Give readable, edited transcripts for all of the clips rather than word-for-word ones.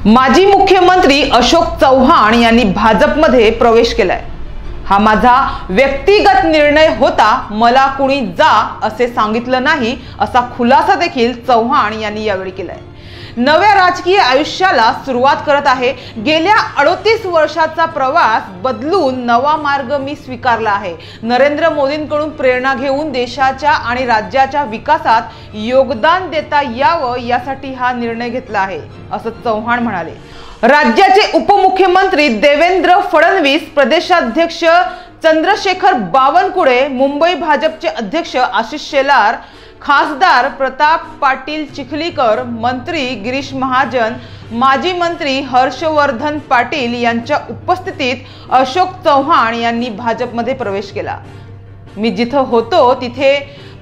माजी मुख्यमंत्री अशोक चव्हाण यांनी भाजपमध्ये प्रवेश केलाय। हा माझा व्यक्तिगत निर्णय होता, मला कुणी जा असे सांगितलं नाही, असा खुलासा देखील चव्हाण यांनी यावेळी केलाय। नव्या राजकीय आयुष्याला सुरुवात करत आहे। गेल्या 38 वर्षाचा प्रवास बदलून नवा मार्ग मी स्वीकारला आहे। नरेंद्र मोदींकडून प्रेरणा घेऊन देशाच्या आणि राज्याच्या विकासात योगदान देता यावं यासाठी हा निर्णय घेतला आहे, असं चव्हाण म्हणाले। राज्याचे उपमुख्यमंत्री देवेंद्र फडणवीस, प्रदेशाध्यक्ष चंद्रशेखर बावनकुळे, मुंबई भाजपचे अध्यक्ष आशिष शेलार, खासदार प्रताप पाटील चिखलीकर, मंत्री गिरीश महाजन, माजी मंत्री हर्षवर्धन पाटील यांच्या उपस्थितीत अशोक चव्हाण यांनी भाजपमध्ये प्रवेश केला। मी जिथं होतो तिथे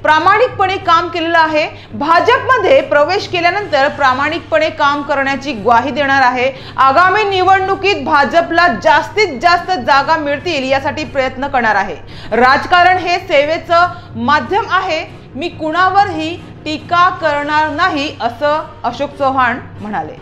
प्रामाणिकपणे काम केलेलं आहे। भाजपमध्ये प्रवेश केल्यानंतर प्रामाणिकपणे काम करण्याची ग्वाही देणार आहे। आगामी निवडणुकीत भाजपला जास्तीत जास्त जागा मिळतील यासाठी प्रयत्न करणार आहे। राजकारण हे सेवेचं माध्यम आहे, मी कुणावरही टीका करणार नाही, असं अशोक चव्हाण म्हणाले।